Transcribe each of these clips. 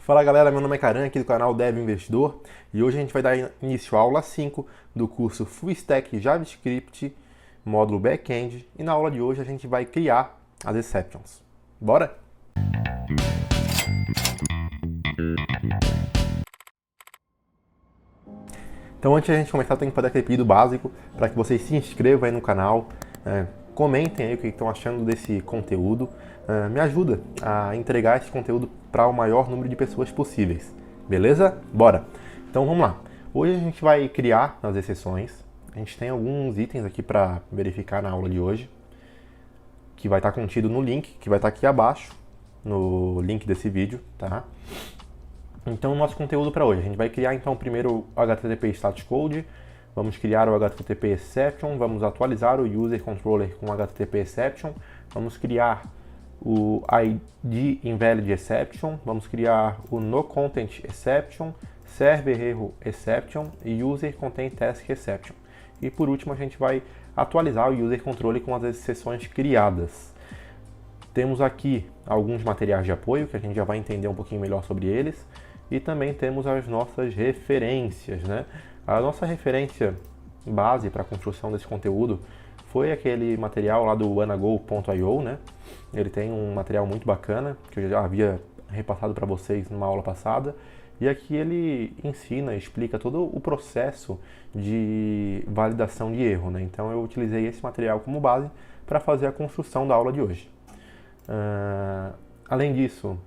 Fala galera, meu nome é Karan, aqui do canal Dev Investidor, e hoje a gente vai dar início à aula 5 do curso Full Stack JavaScript, módulo Backend, e na aula de hoje a gente vai criar as exceptions. Bora? Então antes de a gente começar, eu tenho que fazer aquele pedido básico para que vocês se inscrevam aí no canal, comentem aí o que estão achando desse conteúdo, me ajuda a entregar esse conteúdo para o maior número de pessoas possíveis, beleza? Bora! Então vamos lá. Hoje a gente vai criar as exceções, a gente tem alguns itens aqui para verificar na aula de hoje, que vai estar contido no link, que vai estar aqui abaixo, no link desse vídeo, tá? Então, o nosso conteúdo para hoje, a gente vai criar então primeiro o HTTP Status Code, vamos criar o HTTP Exception, vamos atualizar o User Controller com o HTTP Exception, vamos criar o ID Invalid Exception, vamos criar o No Content Exception, Server Error Exception e User Content Task Exception. E por último, a gente vai atualizar o User Controller com as exceções criadas. Temos aqui alguns materiais de apoio, que a gente já vai entender um pouquinho melhor sobre eles. E também temos as nossas referências, né? A nossa referência base para a construção desse conteúdo foi aquele material lá do wannnago.io, né? Ele tem um material muito bacana, que eu já havia repassado para vocês numa aula passada. E aqui ele ensina, explica todo o processo de validação de erro, né? Então eu utilizei esse material como base para fazer a construção da aula de hoje. Além disso,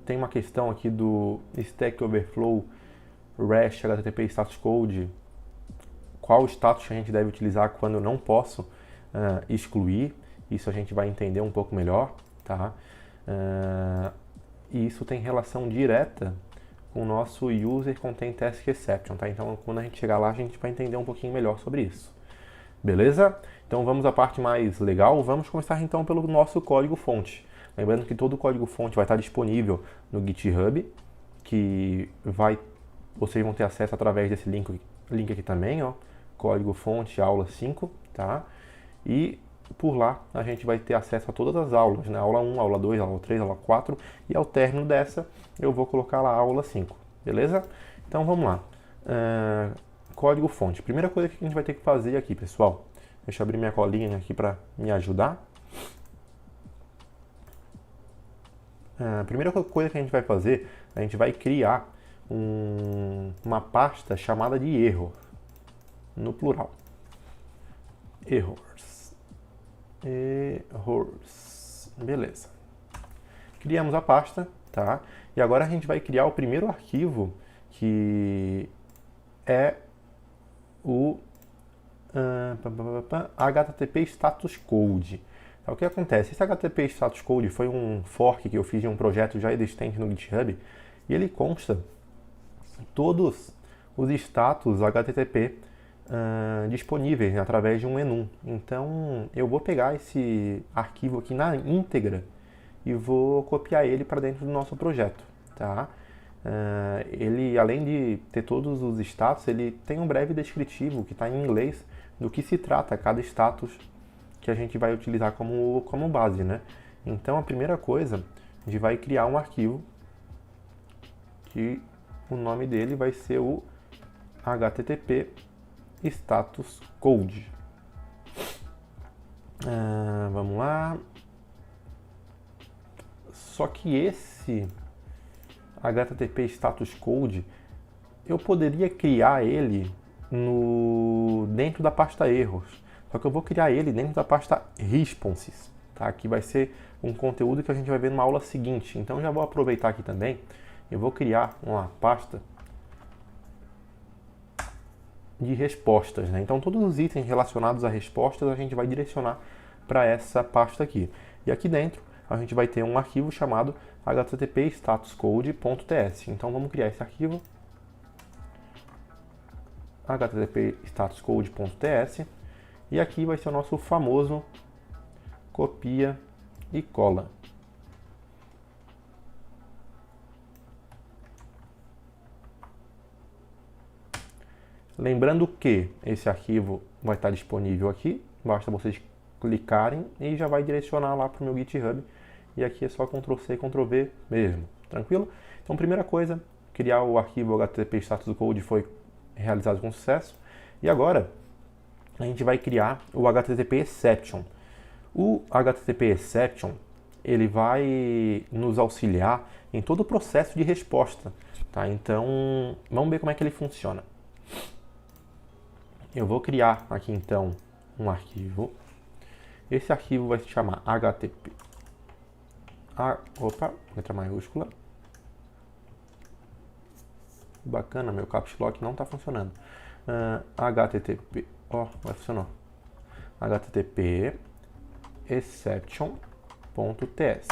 tem uma questão aqui do Stack Overflow REST HTTP Status Code, qual status a gente deve utilizar quando eu não posso excluir. Isso a gente vai entender um pouco melhor, tá? E isso tem relação direta com o nosso User Content Task Exception, tá? Então quando a gente chegar lá a gente vai entender um pouquinho melhor sobre isso. Beleza? Então vamos à parte mais legal. Vamos começar então pelo nosso código-fonte. Lembrando que todo o código-fonte vai estar disponível no GitHub, que vocês vão ter acesso através desse link aqui também, ó, código-fonte aula 5, tá? E por lá a gente vai ter acesso a todas as aulas, né? Aula 1, aula 2, aula 3, aula 4, e ao término dessa eu vou colocar lá a aula 5, beleza? Então vamos lá. Código-fonte. Primeira coisa que a gente vai ter que fazer aqui, pessoal, deixa eu abrir minha colinha aqui para me ajudar. A primeira coisa que a gente vai fazer, a gente vai criar uma pasta chamada de error, no plural. Errors. Beleza. Criamos a pasta, tá? E agora a gente vai criar o primeiro arquivo, que é o HTTP Status Code. Então, o que acontece? Esse HTTP Status Code foi um fork que eu fiz de um projeto já existente no GitHub, e ele consta todos os status HTTP disponíveis, né, através de um enum. Então eu vou pegar esse arquivo aqui na íntegra e vou copiar ele para dentro do nosso projeto, tá? Ele, além de ter todos os status, ele tem um breve descritivo que está em inglês do que se trata cada status que a gente vai utilizar como base, né? Então a primeira coisa, a gente vai criar um arquivo que o nome dele vai ser o HTTP Status Code. Vamos lá. Só que esse HTTP Status Code, eu poderia criar ele dentro da pasta erros. Só que eu vou criar ele dentro da pasta responses, tá? Que vai ser um conteúdo que a gente vai ver numa aula seguinte. Então já vou aproveitar aqui também. Eu vou criar uma pasta de respostas, né? Então todos os itens relacionados a respostas a gente vai direcionar para essa pasta aqui. E aqui dentro a gente vai ter um arquivo chamado http statuscode.ts. Então vamos criar esse arquivo http statuscode.ts. E aqui vai ser o nosso famoso copia e cola. Lembrando que esse arquivo vai estar disponível aqui, basta vocês clicarem e já vai direcionar lá para o meu GitHub. E aqui é só Ctrl+C, Ctrl+V mesmo, Tranquilo? Então, primeira coisa, criar o arquivo HTTP status code foi realizado com sucesso. E agora, a gente vai criar o HTTP exception. O HTTP exception, ele vai nos auxiliar em todo o processo de resposta, tá? Então, vamos ver como é que ele funciona. Eu vou criar aqui então um arquivo. Esse arquivo vai se chamar HTTP. Opa, letra maiúscula. Bacana, meu caps lock não está funcionando. HTTP, vai funcionar. HTTP exception.ts.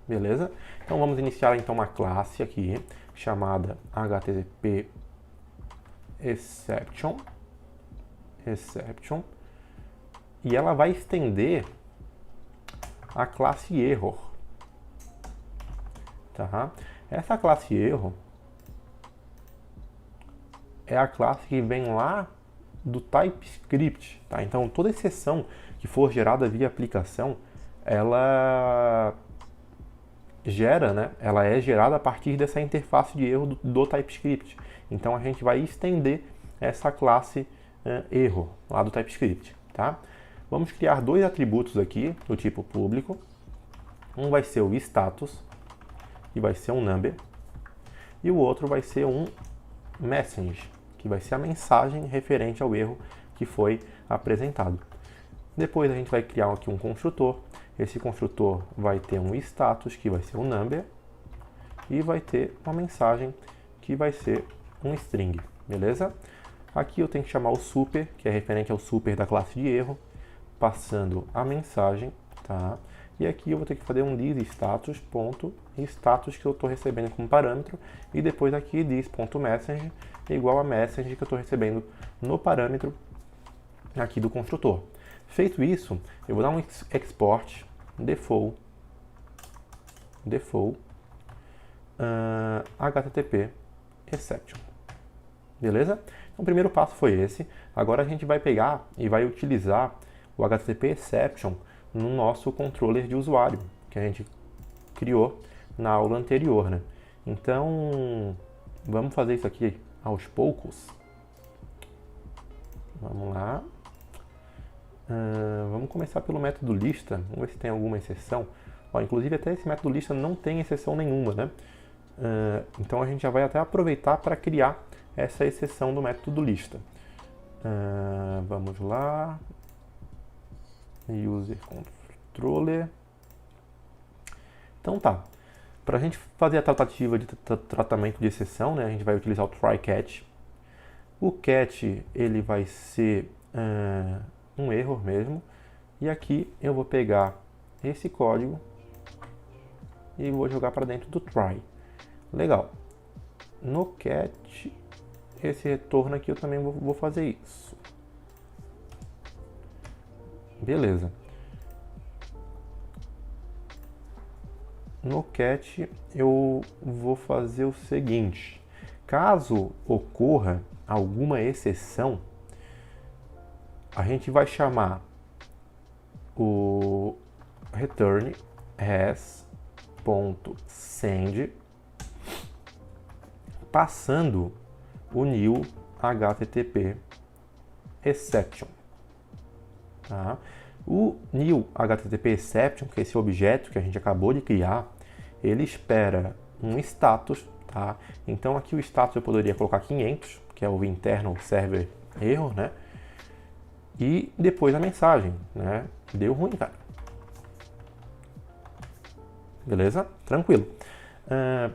Beleza? Então vamos iniciar então uma classe aqui chamada HTTP exception, e ela vai estender a classe error. Tá? Essa classe error é a classe que vem lá do TypeScript, tá? Então toda exceção que for gerada via aplicação, ela gera, né? Ela é gerada a partir dessa interface de erro do TypeScript. Então a gente vai estender essa classe erro lá do TypeScript, tá? Vamos criar dois atributos aqui do tipo público. Um vai ser o status e vai ser um number, e o outro vai ser um message, que vai ser a mensagem referente ao erro que foi apresentado. Depois a gente vai criar aqui um construtor. Esse construtor vai ter um status, que vai ser um number, e vai ter uma mensagem, que vai ser um string, beleza? Aqui eu tenho que chamar o super, que é referente ao super da classe de erro, passando a mensagem, tá? E aqui eu vou ter que fazer um this_status, status que eu estou recebendo como parâmetro, e depois aqui this.message igual a message que eu estou recebendo no parâmetro aqui do construtor. Feito isso, eu vou dar um export default HTTP exception. Beleza? Então o primeiro passo foi esse. Agora a gente vai pegar e vai utilizar o HTTP exception no nosso controller de usuário, que a gente criou na aula anterior, né? Então, vamos fazer isso aqui aos poucos. Vamos lá. Vamos começar pelo método lista. Vamos ver se tem alguma exceção. Inclusive, até esse método lista não tem exceção nenhuma, né? Então, a gente já vai até aproveitar para criar essa exceção do método lista. Vamos lá. User controller. Então tá. Para a gente fazer a tratativa de tratamento de exceção, né, a gente vai utilizar o try_catch. O catch ele vai ser um erro mesmo. E aqui eu vou pegar esse código e vou jogar para dentro do try. Legal. No catch, esse retorno aqui eu também vou fazer isso. Beleza. No catch eu vou fazer o seguinte: caso ocorra alguma exceção, a gente vai chamar o return res.send passando o new HTTP exception. Tá? O new HTTP exception, que é esse objeto que a gente acabou de criar, ele espera um status, tá? Então aqui o status eu poderia colocar 500, que é o internal server error, né? E depois a mensagem, né? Deu ruim, cara. Beleza? Tranquilo.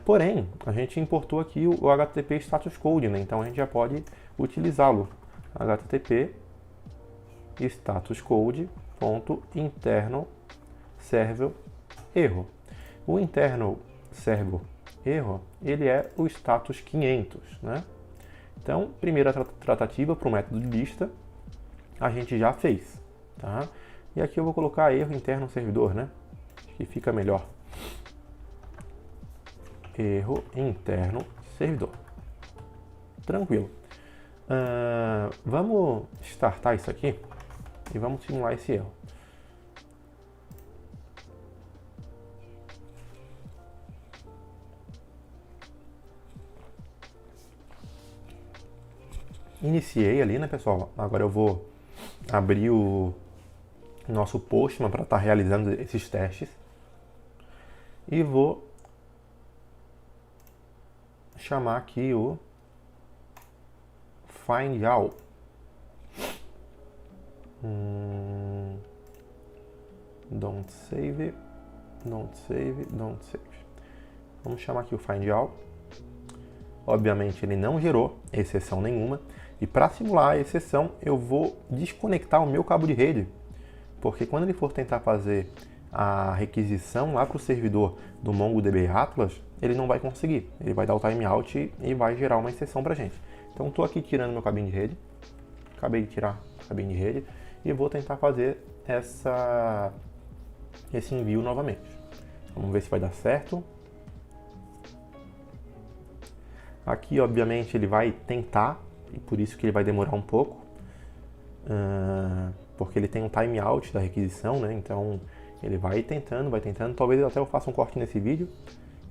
Porém, a gente importou aqui o HTTP status code, né? Então a gente já pode utilizá-lo. HTTP status code.internal server error. O internal server error, ele é o status 500, né? Então, primeira tratativa para o método de lista, a gente já fez, tá? E aqui eu vou colocar erro interno servidor, né? Acho que fica melhor. Erro interno servidor. Tranquilo. Vamos startar isso aqui e vamos simular esse erro. iniciei ali, né, pessoal? Agora eu vou abrir o nosso Postman para estar realizando esses testes. E vou chamar aqui o find all. Don't save, don't save, don't save. Vamos chamar aqui o find all. Obviamente ele não gerou exceção nenhuma. E para simular a exceção, eu vou desconectar o meu cabo de rede, porque quando ele for tentar fazer a requisição lá para o servidor do MongoDB Atlas, ele não vai conseguir. Ele vai dar o timeout e vai gerar uma exceção para a gente. Então estou aqui tirando meu cabinho de rede. Acabei de tirar o cabinho de rede e vou tentar fazer esse envio novamente. Vamos ver se vai dar certo. Aqui, obviamente, ele vai tentar, e por isso que ele vai demorar um pouco, porque ele tem um timeout da requisição, né? Então, ele vai tentando, talvez até eu faça um corte nesse vídeo,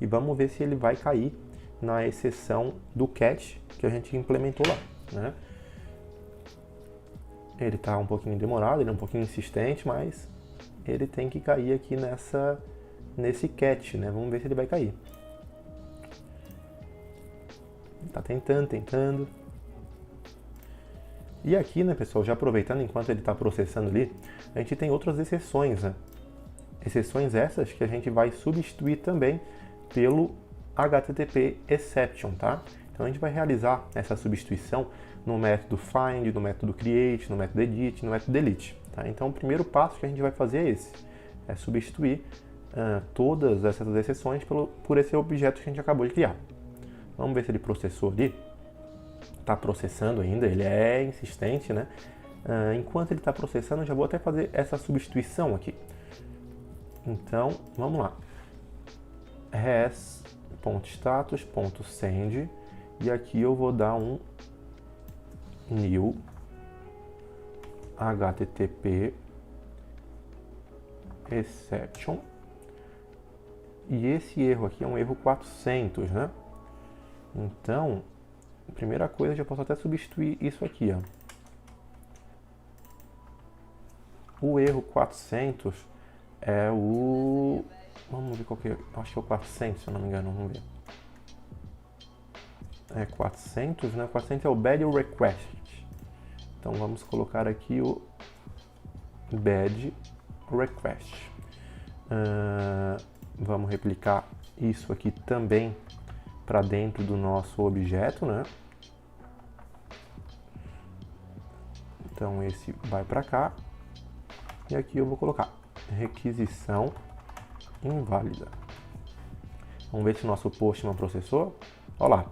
e vamos ver se ele vai cair na exceção do catch que a gente implementou lá, né? Ele está um pouquinho demorado, ele é um pouquinho insistente, mas ele tem que cair aqui nesse catch, né? Vamos ver se ele vai cair. Tá tentando. E aqui, né, pessoal, já aproveitando enquanto ele está processando ali, a gente tem outras exceções, né? Exceções essas que a gente vai substituir também pelo HTTP exception, tá? Então a gente vai realizar essa substituição no método find, no método create, no método edit, no método delete, tá? Então o primeiro passo que a gente vai fazer é esse, é substituir todas essas exceções por esse objeto que a gente acabou de criar. Vamos ver se ele processou ali. Está processando ainda, ele é insistente, né? Enquanto ele está processando, eu já vou até fazer essa substituição aqui. Então, vamos lá. res.status.send e aqui eu vou dar um new http exception. E esse erro aqui é um erro 400, né? Então, a primeira coisa, eu já posso até substituir isso aqui, ó. O erro 400 é o... Vamos ver qual que é. Acho que é o 400, se eu não me engano. Vamos ver. É 400, né? 400 é o bad request. Então, vamos colocar aqui o bad request. Vamos replicar isso aqui também para dentro do nosso objeto, né? Então esse vai para cá e aqui eu vou colocar requisição inválida. Vamos ver se o nosso Postman processou. Olha lá,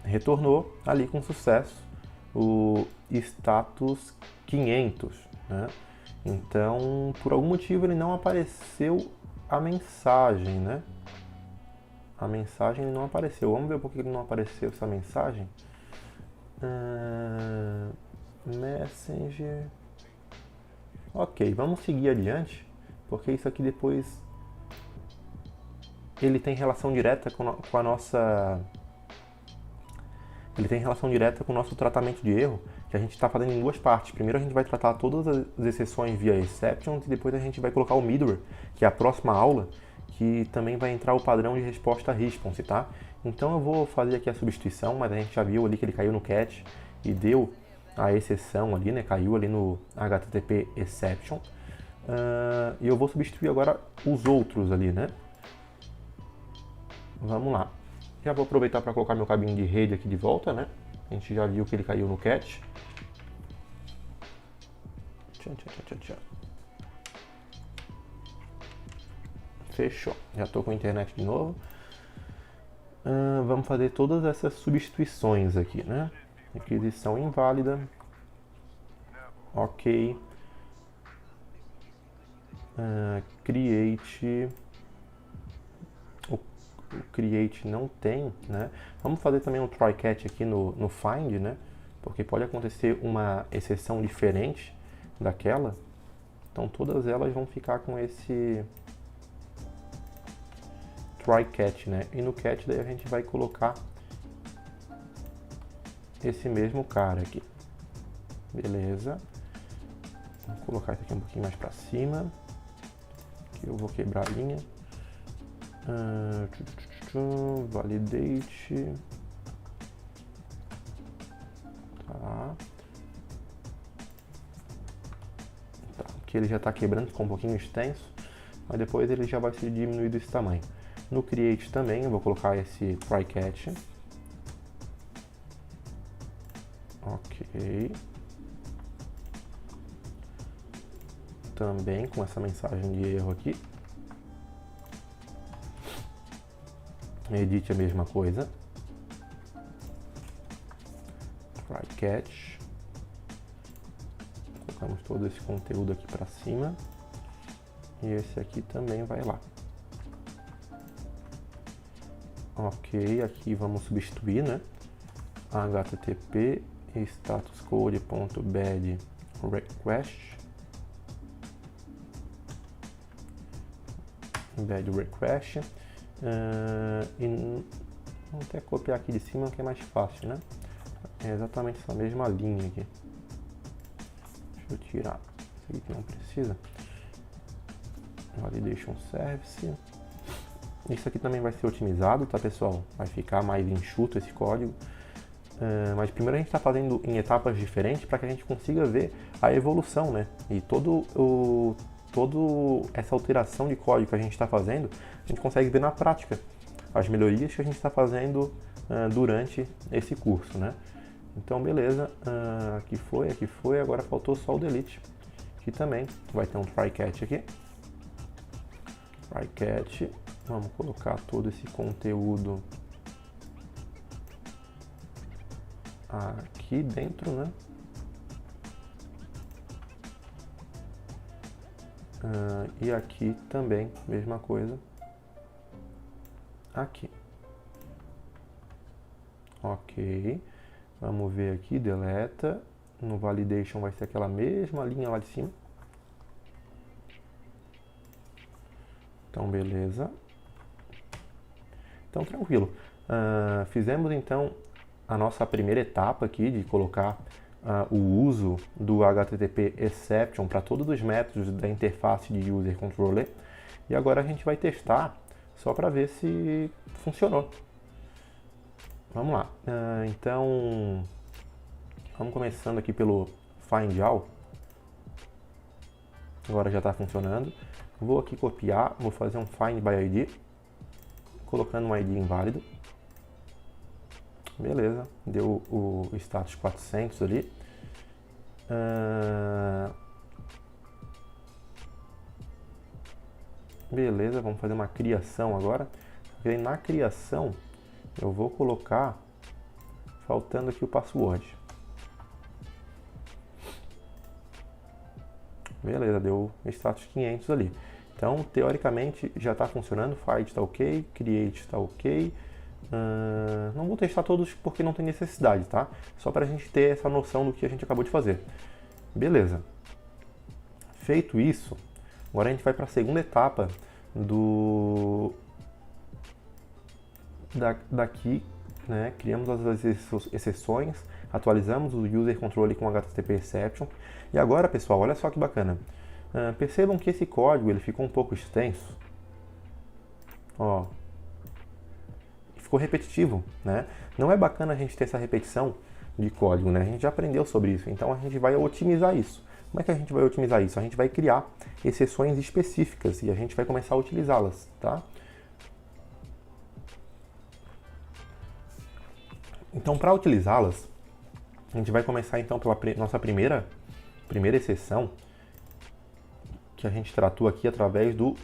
retornou ali com sucesso o status 500, né? Então, por algum motivo ele não apareceu a mensagem, né? A mensagem não apareceu. Vamos ver por que não apareceu essa mensagem. Messenger. Ok, vamos seguir adiante, porque isso aqui depois ele tem relação direta com a nossa... Ele tem relação direta com o nosso tratamento de erro, que a gente está fazendo em duas partes. Primeiro a gente vai tratar todas as exceções via exceptions e depois a gente vai colocar o middleware, que é a próxima aula, que também vai entrar o padrão de resposta response, tá? Então eu vou fazer aqui a substituição, mas a gente já viu ali que ele caiu no catch e deu a exceção ali, né? Caiu ali no HTTP exception. E eu vou substituir agora os outros ali, né? Vamos lá. Já vou aproveitar para colocar meu cabinho de rede aqui de volta, né? A gente já viu que ele caiu no catch. Fechou. Já estou com a internet de novo. Vamos fazer todas essas substituições aqui, né? Requisição inválida. Ok. Create. O create não tem, né? Vamos fazer também um try catch aqui no find, né? Porque pode acontecer uma exceção diferente daquela. Então todas elas vão ficar com esse try catch, né? E no catch daí a gente vai colocar esse mesmo cara aqui. Beleza. Vou colocar isso aqui um pouquinho mais para cima. Aqui eu vou quebrar a linha. Validate. Tá. Aqui ele já está quebrando, ficou um pouquinho extenso. Mas depois ele já vai ser diminuído desse tamanho. No Create também eu vou colocar esse try catch. Ok. Também com essa mensagem de erro aqui. Edit a mesma coisa. Try catch. Colocamos todo esse conteúdo aqui para cima. E esse aqui também vai lá. Ok, aqui vamos substituir, né? http statuscode.bad request. Bad request. E vou até copiar aqui de cima que é mais fácil, né? É exatamente essa mesma linha aqui. Deixa eu tirar isso aqui que não precisa. Validation Service. Isso aqui também vai ser otimizado, tá, pessoal? Vai ficar mais enxuto esse código. Mas primeiro a gente está fazendo em etapas diferentes para que a gente consiga ver a evolução, né? E toda essa alteração de código que a gente está fazendo, a gente consegue ver na prática as melhorias que a gente está fazendo durante esse curso, né? Então, beleza. Aqui foi. Agora faltou só o delete. Aqui também vai ter um try catch aqui. Try catch. Vamos colocar todo esse conteúdo aqui dentro, né? E aqui também, mesma coisa. Aqui. Ok. Vamos ver aqui, deleta. No validation vai ser aquela mesma linha lá de cima. Então, beleza. Então, tranquilo. Fizemos, então, a nossa primeira etapa aqui de colocar o uso do HTTP Exception para todos os métodos da interface de User Controller. E agora a gente vai testar só para ver se funcionou. Vamos lá. Então, vamos começando aqui pelo Find All. Agora já está funcionando. Vou aqui copiar, vou fazer um Find by ID, colocando um ID inválido. Beleza, deu o status 400 ali. Beleza, vamos fazer uma criação agora. E na criação eu vou colocar, faltando aqui o password. Beleza, deu status 500 ali. Então, teoricamente, já está funcionando. Find está ok, Create está ok. Não vou testar todos porque não tem necessidade, tá? Só para a gente ter essa noção do que a gente acabou de fazer. Beleza. Feito isso, agora a gente vai para a segunda etapa daqui, né? Criamos as exceções, atualizamos o User Controller com HTTP Exception. E agora, pessoal, olha só que bacana. Percebam que esse código ele ficou um pouco extenso. Ó, ficou repetitivo, né? Não é bacana a gente ter essa repetição de código, né? A gente já aprendeu sobre isso, então a gente vai otimizar isso. Como é que a gente vai otimizar isso? A gente vai criar exceções específicas e a gente vai começar a utilizá-las, tá? Então, para utilizá-las, a gente vai começar então pela nossa primeira exceção, que a gente tratou aqui através do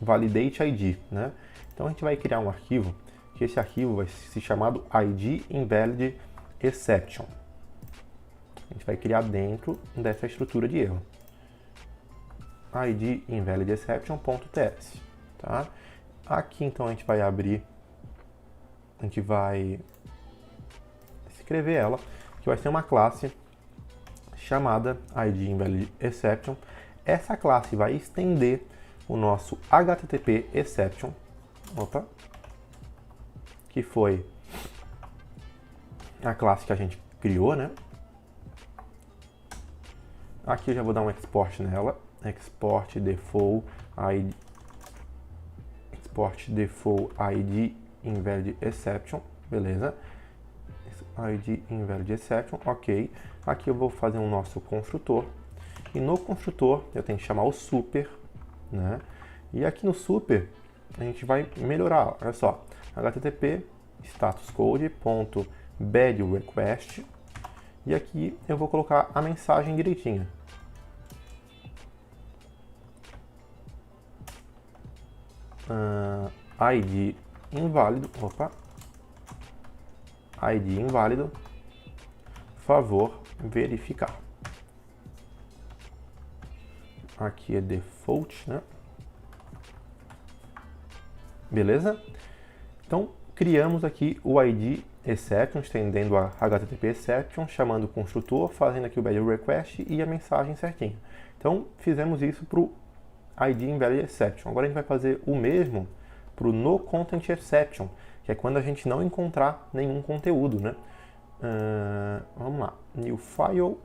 Validate ID, né? Então a gente vai criar um arquivo, que esse arquivo vai ser chamado ID Invalid Exception. A gente vai criar dentro dessa estrutura de erro. ID Invalid Exception.ts, tá? Aqui então a gente vai abrir, a gente vai escrever ela, que vai ser uma classe chamada ID Invalid Exception. Essa classe vai estender o nosso HTTP Exception, que foi a classe que a gente criou, né? Aqui eu já vou dar um export nela, export default ID, export default ID invalid exception, beleza? ID invalid exception, ok. Aqui eu vou fazer um nosso construtor, e no construtor eu tenho que chamar o super, né? E aqui no super a gente vai melhorar, olha só, http status code.badRequest, e aqui eu vou colocar a mensagem direitinha. ID inválido, ID inválido, favor verificar. Aqui é default, né? Beleza? Então, criamos aqui o ID exception, estendendo a HTTP exception, chamando o construtor, fazendo aqui o bad request e a mensagem certinha. Então, fizemos isso para o ID invalid exception. Agora a gente vai fazer o mesmo para o no content exception, que é quando a gente não encontrar nenhum conteúdo, né? Vamos lá, new file.ts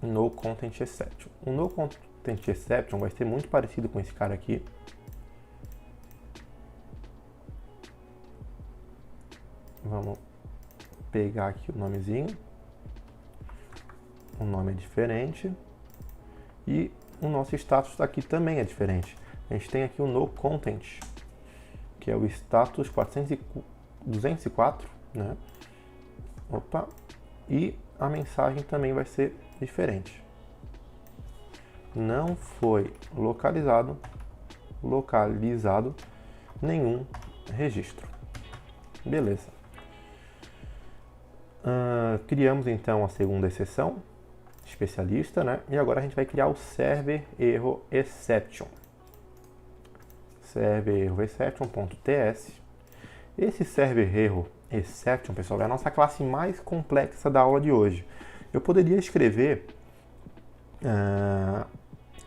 no content exception. O no content exception vai ser muito parecido com esse cara aqui. Vamos pegar aqui o nomezinho. O nome é diferente. E o nosso status aqui também é diferente. A gente tem aqui o no content, que é o status 204, né? E a mensagem também vai ser diferente. Não foi localizado nenhum registro. Beleza. Criamos então a segunda exceção, especialista, né? E agora a gente vai criar o server erro exception. Server erro exception.ts. Esse server erro exception, pessoal, é a nossa classe mais complexa da aula de hoje. Eu poderia escrever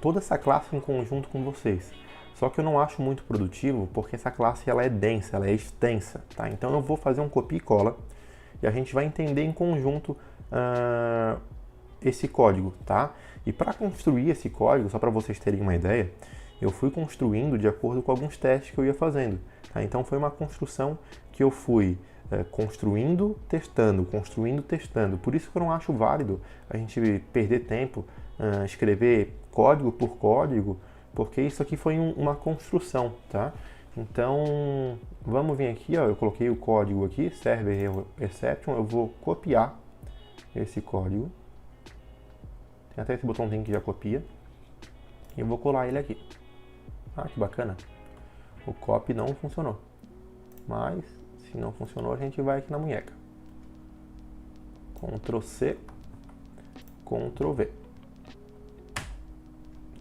toda essa classe em conjunto com vocês, só que eu não acho muito produtivo porque essa classe ela é densa, ela é extensa, tá? Então eu vou fazer um copia e cola e a gente vai entender em conjunto esse código, tá? E para construir esse código, só para vocês terem uma ideia, eu fui construindo de acordo com alguns testes que eu ia fazendo, tá? Então foi uma construção que eu fui construindo, testando. Por isso que eu não acho válido a gente perder tempo, escrever código por código, porque isso aqui foi uma construção, tá? Então, vamos vir aqui, ó, eu coloquei o código aqui, server erro exception, eu vou copiar esse código. Tem até esse botãozinho que já copia. E eu vou colar ele aqui. Ah, que bacana. O copy não funcionou. Mas, se não funcionou, a gente vai aqui na munheca. Ctrl C, Ctrl V.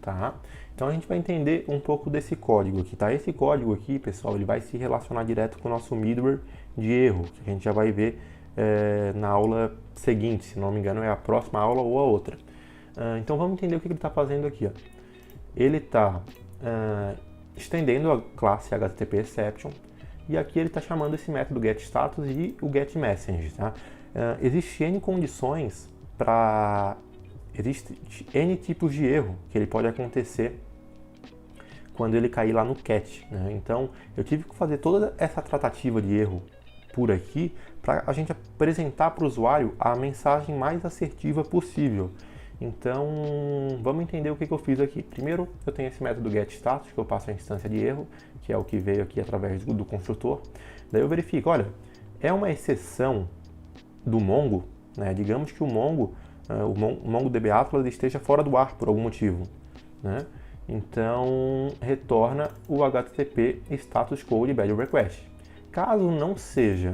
Tá? Então a gente vai entender um pouco desse código aqui, tá? Esse código aqui, pessoal, ele vai se relacionar direto com o nosso middleware de erro, que a gente já vai ver na aula seguinte, se não me engano é a próxima aula ou a outra. Então vamos entender o que ele está fazendo aqui, ó. Ele está estendendo a classe HTTP exception e aqui ele está chamando esse método getStatus e o getMessage, tá? Existem N condições para... Existem N tipos de erro que ele pode acontecer quando ele cair lá no cat, né? Então eu tive que fazer toda essa tratativa de erro por aqui para a gente apresentar para o usuário a mensagem mais assertiva possível. Então vamos entender o que eu fiz aqui. Primeiro eu tenho esse método getStatus, que eu passo a instância de erro, que é o que veio aqui através do construtor. Daí eu verifico, olha, é uma exceção do Mongo, né? Digamos que o MongoDB Atlas esteja fora do ar por algum motivo, né? Então retorna o HTTP status code bad request. Caso não seja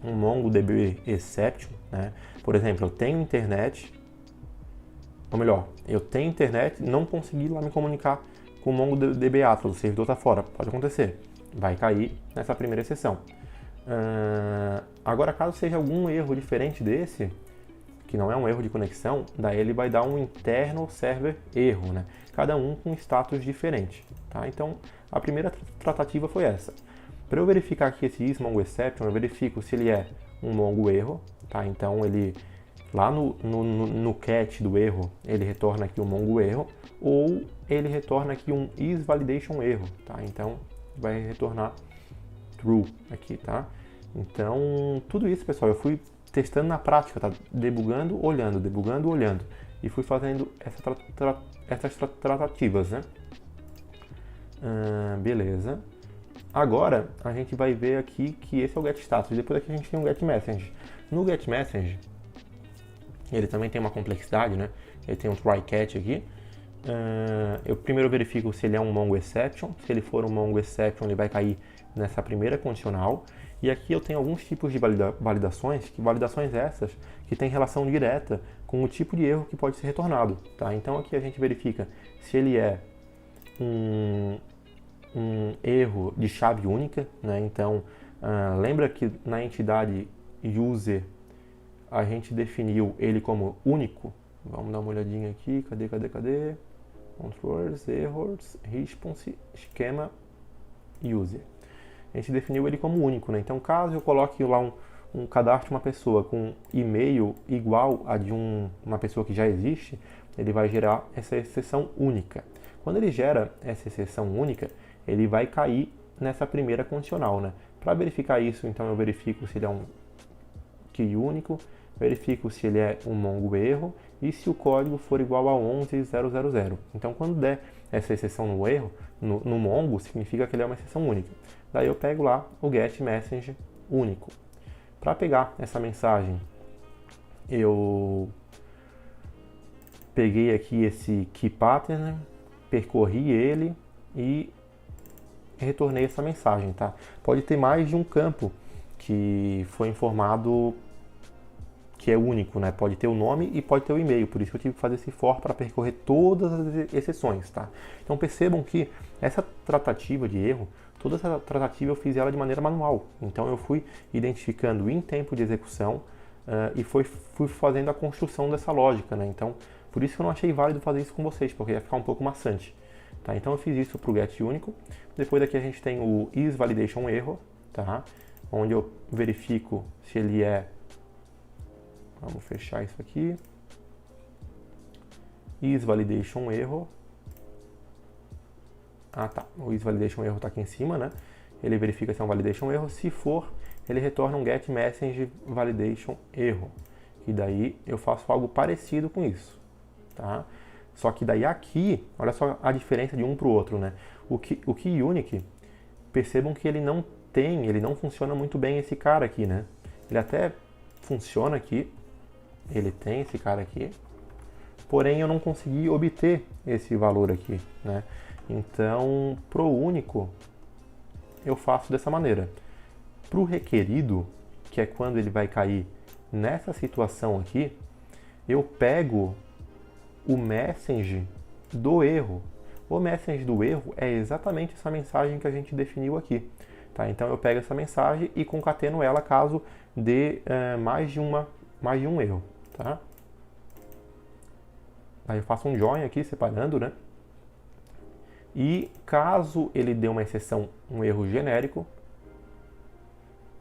um MongoDB exception, né? Por exemplo, eu tenho internet, ou melhor, eu tenho internet, não consegui lá me comunicar com o MongoDB Atlas, o servidor está fora, pode acontecer, vai cair nessa primeira exceção. Agora, caso seja algum erro diferente desse, que não é um erro de conexão, daí ele vai dar um internal server erro, né? cada um com status diferente, tá? Então, a primeira tratativa foi essa. Para eu verificar aqui esse isMongoException, eu verifico se ele é um mongo erro, tá? Então, ele lá no cat do erro, ele retorna aqui um mongo erro, ou ele retorna aqui um isValidation erro, tá? Então, vai retornar true aqui, tá? Então, tudo isso, pessoal, eu fui testando na prática, tá? Debugando, olhando, e fui fazendo essas tratativas, né? Beleza. Agora, a gente vai ver aqui que esse é o getStatus, depois aqui a gente tem o getMessage. No getMessage, ele também tem uma complexidade, né? Ele tem um try-catch aqui. Eu primeiro verifico se ele é um MongoException. Se ele for um MongoException, ele vai cair nessa primeira condicional. E aqui eu tenho alguns tipos de validações, validações essas que têm relação direta com o tipo de erro que pode ser retornado, tá? Então aqui a gente verifica se ele é um erro de chave única, né? Então, lembra que na entidade user a gente definiu ele como único? Vamos dar uma olhadinha aqui, cadê? Controllers, errors, response, schema, user. A gente definiu ele como único, né? Então, caso eu coloque lá um cadastro de uma pessoa com e-mail igual a de uma pessoa que já existe, ele vai gerar essa exceção única. Quando ele gera essa exceção única, ele vai cair nessa primeira condicional, né? Para verificar isso, então eu verifico se ele é um key único, verifico se ele é um mongo erro e se o código for igual a 11.000. Então, quando der essa exceção no erro, no mongo, significa que ele é uma exceção única. Daí eu pego lá o getMessage único. Para pegar essa mensagem, eu peguei aqui esse keyPattern, percorri ele e retornei essa mensagem, tá? Pode ter mais de um campo que foi informado que é único, né? Pode ter o nome e pode ter o e-mail, por isso que eu tive que fazer esse for para percorrer todas as exceções, tá? Então percebam que essa tratativa de erro, toda essa tratativa eu fiz ela de maneira manual. Então eu fui identificando em tempo de execução e fui fazendo a construção dessa lógica, né? Então, por isso que eu não achei válido fazer isso com vocês, porque ia ficar um pouco maçante. Tá? Então eu fiz isso para o getUnico. Depois daqui a gente tem o isValidation erro, tá? Onde eu verifico se ele é... Vamos fechar isso aqui. isValidation erro. Ah, tá. O isValidation erro está aqui em cima, né? Ele verifica se é um validation erro. Se for, ele retorna um getMessage validation erro. E daí eu faço algo parecido com isso, tá? Só que daí aqui, olha só a diferença de um para o outro, né? O keyUnic, percebam que ele não funciona muito bem esse cara aqui, né? Ele até funciona aqui, ele tem esse cara aqui, porém eu não consegui obter esse valor aqui, né? Então, pro único, eu faço dessa maneira. Pro requerido, que é quando ele vai cair nessa situação aqui, eu pego o message do erro. O message do erro é exatamente essa mensagem que a gente definiu aqui. Tá? Então eu pego essa mensagem e concateno ela caso dê mais de um erro. Tá? Aí eu faço um join aqui separando, né? E caso ele dê uma exceção, um erro genérico,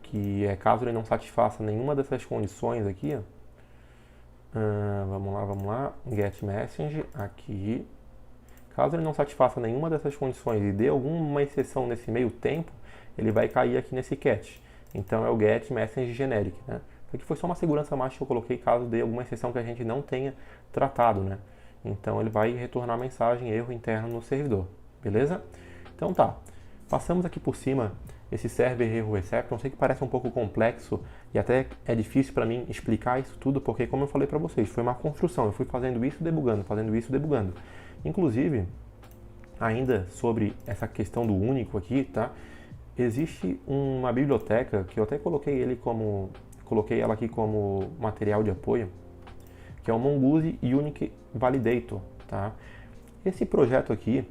que é caso ele não satisfaça nenhuma dessas condições aqui, ó, vamos lá, getMessage aqui. Caso ele não satisfaça nenhuma dessas condições e dê alguma exceção nesse meio tempo, ele vai cair aqui nesse catch. Então é o getMessage generic, né? Aqui foi só uma segurança a mais que eu coloquei caso dê alguma exceção que a gente não tenha tratado, né? Então ele vai retornar a mensagem erro interno no servidor, beleza? Então tá, passamos aqui por cima esse server erro exception. Eu sei que parece um pouco complexo e até é difícil para mim explicar isso tudo, porque como eu falei para vocês, foi uma construção, eu fui fazendo isso debugando. Inclusive, ainda sobre essa questão do único aqui, tá? Existe uma biblioteca que eu até coloquei ela aqui como material de apoio, que é o Mongoose Unique Validator, tá? Esse projeto aqui,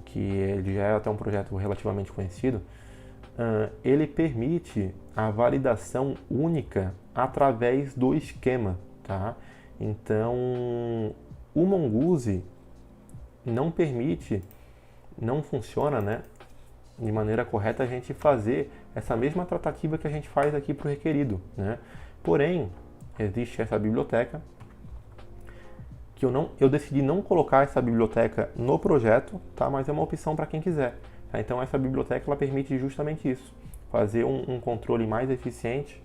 que ele já é até um projeto relativamente conhecido, ele permite a validação única através do esquema, tá? Então, o Mongoose, não permite, não funciona, né, de maneira correta a gente fazer essa mesma tratativa que a gente faz aqui para o requerido, né? Porém, existe essa biblioteca que eu decidi não colocar essa biblioteca no projeto, tá? Mas é uma opção para quem quiser. Tá? Então essa biblioteca ela permite justamente isso, fazer um controle mais eficiente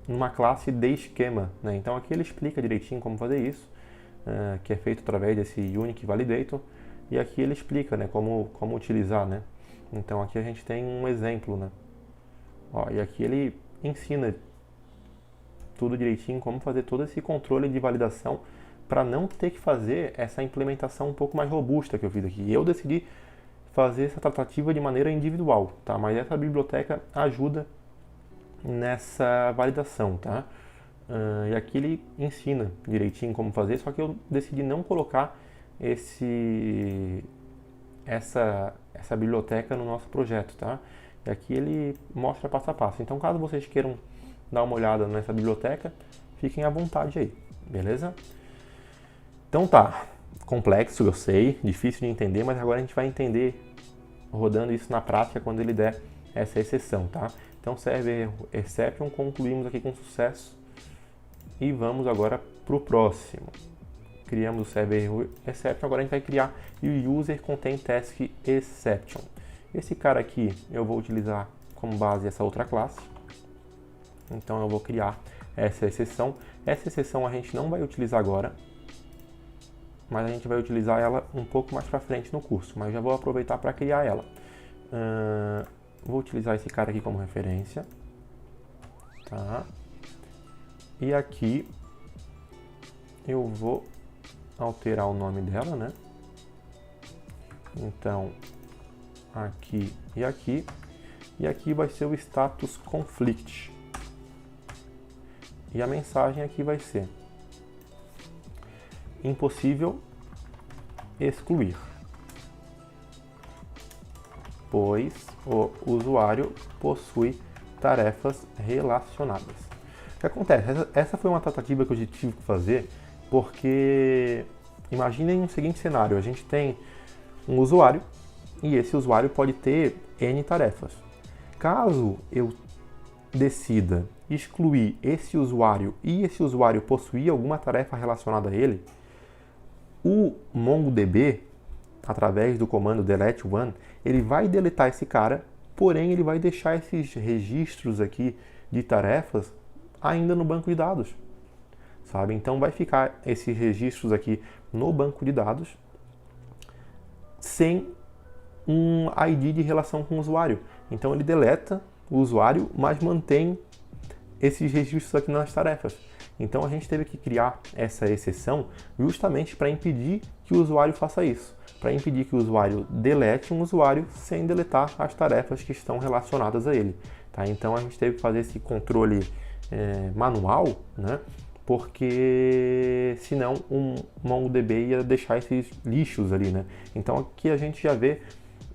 numa classe de esquema, né? Então aqui ele explica direitinho como fazer isso, que é feito através desse Unique Validator, e aqui ele explica, né, como utilizar, né? Então aqui a gente tem um exemplo, né? Ó, e aqui ele ensina tudo direitinho, como fazer todo esse controle de validação para não ter que fazer essa implementação um pouco mais robusta que eu fiz aqui. E eu decidi fazer essa tratativa de maneira individual, tá? Mas essa biblioteca ajuda nessa validação, tá? E aqui ele ensina direitinho como fazer, só que eu decidi não colocar essa biblioteca no nosso projeto, tá? E aqui ele mostra passo a passo. Então, caso vocês queiram dar uma olhada nessa biblioteca, fiquem à vontade aí, beleza? Então tá, complexo, eu sei, difícil de entender, mas agora a gente vai entender rodando isso na prática quando ele der essa exceção, tá? Então, server exception, concluímos aqui com sucesso e vamos agora para o próximo. Criamos o server exception, agora a gente vai criar o user contain task exception. Esse cara aqui eu vou utilizar como base essa outra classe. Então eu vou criar essa exceção. Essa exceção a gente não vai utilizar agora, mas a gente vai utilizar ela um pouco mais para frente no curso. Mas já vou aproveitar para criar ela. Vou utilizar esse cara aqui como referência. Tá? E aqui eu vou alterar o nome dela, né? Então, aqui e aqui. E aqui vai ser o status conflict. E a mensagem aqui vai ser: impossível excluir, pois o usuário possui tarefas relacionadas. O que acontece? Essa foi uma tratativa que eu tive que fazer porque imaginem o seguinte cenário: a gente tem um usuário e esse usuário pode ter N tarefas. Caso eu decida excluir esse usuário e esse usuário possuir alguma tarefa relacionada a ele, o MongoDB, através do comando delete one, ele vai deletar esse cara, porém ele vai deixar esses registros aqui de tarefas ainda no banco de dados, sabe? Então vai ficar esses registros aqui no banco de dados sem um ID de relação com o usuário. Então ele deleta o usuário, mas mantém esses registros aqui nas tarefas. Então a gente teve que criar essa exceção justamente para impedir que o usuário faça isso, para impedir que o usuário delete um usuário sem deletar as tarefas que estão relacionadas a ele. Tá? Então a gente teve que fazer esse controle manual, né? Porque senão o MongoDB ia deixar esses lixos ali, né? Então aqui a gente já vê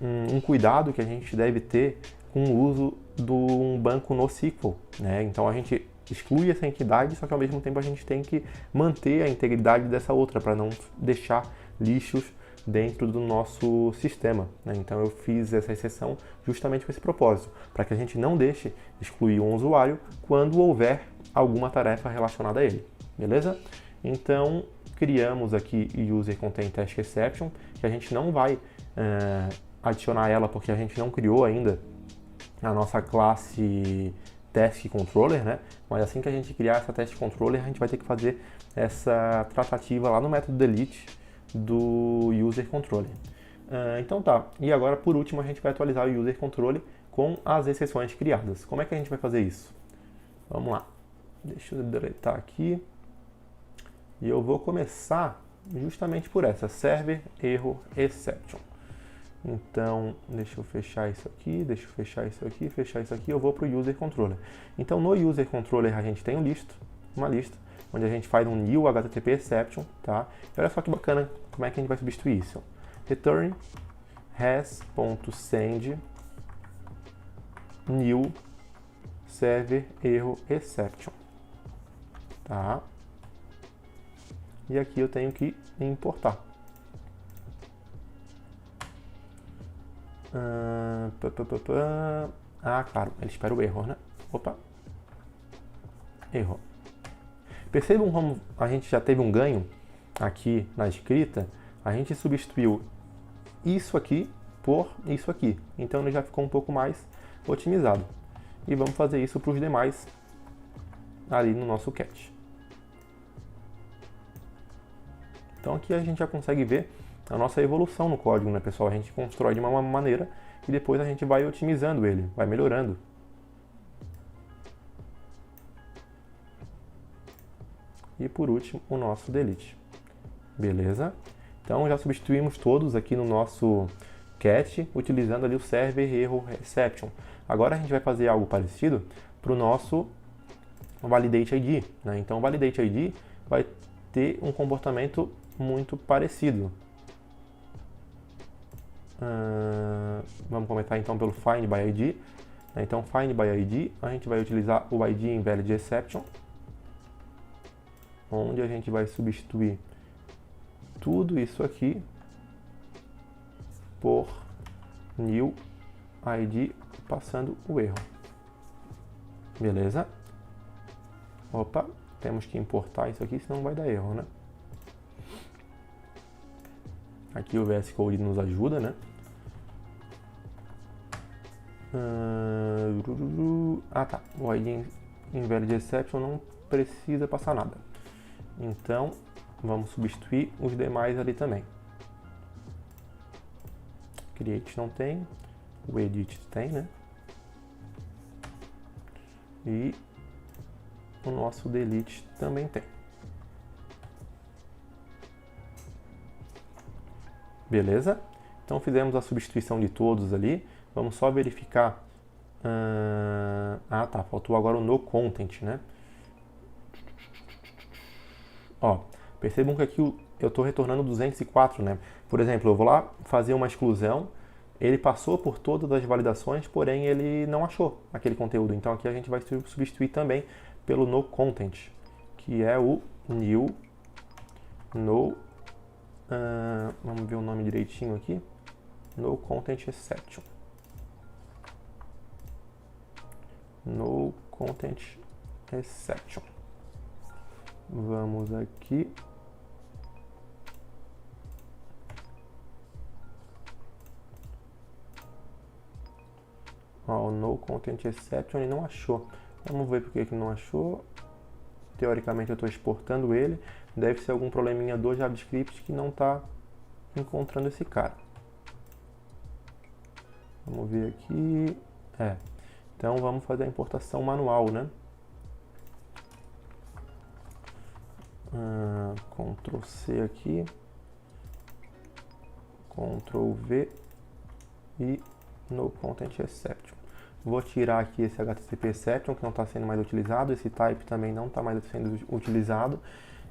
um cuidado que a gente deve ter com o uso de um banco NoSQL, né? Então a gente exclui essa entidade, só que ao mesmo tempo a gente tem que manter a integridade dessa outra para não deixar lixos dentro do nosso sistema, né? Então eu fiz essa exceção justamente com esse propósito, para que a gente não deixe excluir um usuário quando houver alguma tarefa relacionada a ele, beleza? Então criamos aqui o user contain task exception, que a gente não vai adicionar ela porque a gente não criou ainda a nossa classe task controller, né? Mas assim que a gente criar essa task controller, a gente vai ter que fazer essa tratativa lá no método delete do user controller. Então tá, e agora por último a gente vai atualizar o user controller com as exceções criadas. Como é que a gente vai fazer isso? Vamos lá, deixa eu deletar aqui e eu vou começar justamente por essa, server erro exception. Então, deixa eu fechar isso aqui, deixa eu fechar isso aqui, fechar isso aqui, eu vou para o User Controller. Então, no User Controller a gente tem uma lista, onde a gente faz um new HTTP exception, tá? E olha só que bacana como é que a gente vai substituir isso. Return res.send new server erro exception, tá? e aqui eu tenho que importar. Claro, ele espera o erro, né? Opa, erro. Percebam como a gente já teve um ganho aqui na escrita. A gente substituiu isso aqui por isso aqui. Então ele já ficou um pouco mais otimizado. E vamos fazer isso para os demais ali no nosso cat. Então aqui a gente já consegue ver a nossa evolução no código, né, pessoal? A gente constrói de uma maneira e depois a gente vai otimizando ele, vai melhorando. E por último, o nosso delete. Beleza? Então já substituímos todos aqui no nosso cat, utilizando ali o server error exception. Agora a gente vai fazer algo parecido para o nosso validate ID, né? Então o validate ID vai ter um comportamento muito parecido. Vamos começar então pelo find by ID. Então find by ID, a gente vai utilizar o ID invalid exception, onde a gente vai substituir tudo isso aqui por new ID passando o erro. Beleza? Opa, temos que importar isso aqui, senão vai dar erro, né? Aqui o VS Code nos ajuda, né? Tá. O ID invalid exception não precisa passar nada. Então, vamos substituir os demais ali também. Create não tem. O edit tem, né? E o nosso delete também tem. Beleza? Então fizemos a substituição de todos ali. Vamos só verificar. Tá. Faltou agora o no content, né? Ó, percebam que aqui eu estou retornando 204, né? Por exemplo, eu vou lá fazer uma exclusão. Ele passou por todas as validações, porém ele não achou aquele conteúdo. Então aqui a gente vai substituir também pelo no content, que é o new no. Vamos ver o nome direitinho aqui. No content exception. No content exception. Vamos aqui. O no content exception ele não achou. Vamos ver por que ele não achou. Teoricamente eu estou exportando ele. Deve ser algum probleminha do JavaScript que não está encontrando esse cara. Vamos ver aqui. Então vamos fazer a importação manual, né? Ctrl C aqui. Ctrl V e no content exception. Vou tirar aqui esse HTTP exception que não está sendo mais utilizado, esse type também não está mais sendo utilizado.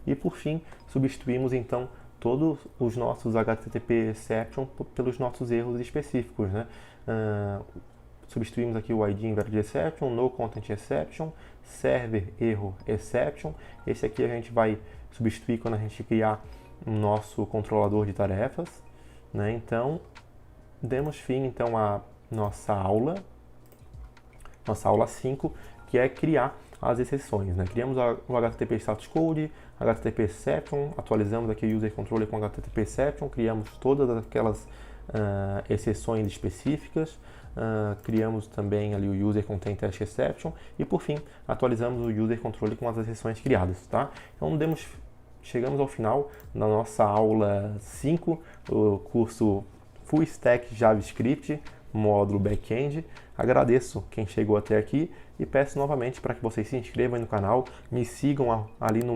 E por fim, substituímos então todos os nossos HTTP exception pelos nossos erros específicos, né? Substituímos aqui o ID invalid exception, no content exception, server error exception. Esse aqui a gente vai substituir quando a gente criar o nosso controlador de tarefas, né? Então, demos fim então à nossa aula 5, que é criar as exceções, né? Criamos o HTTP status code, HTTP exception, atualizamos aqui o user controller com HTTP exception, criamos todas aquelas exceções específicas, criamos também ali o user content test exception e por fim atualizamos o user controller com as exceções criadas, tá? Então chegamos ao final da nossa aula 5, o curso Full Stack JavaScript, módulo back-end. Agradeço quem chegou até aqui e peço novamente para que vocês se inscrevam aí no canal, me sigam ali no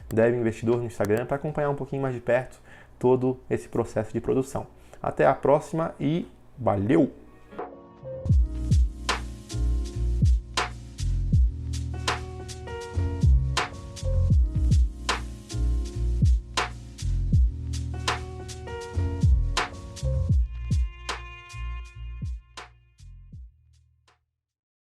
@devinvestidor no Instagram para acompanhar um pouquinho mais de perto todo esse processo de produção. Até a próxima e valeu!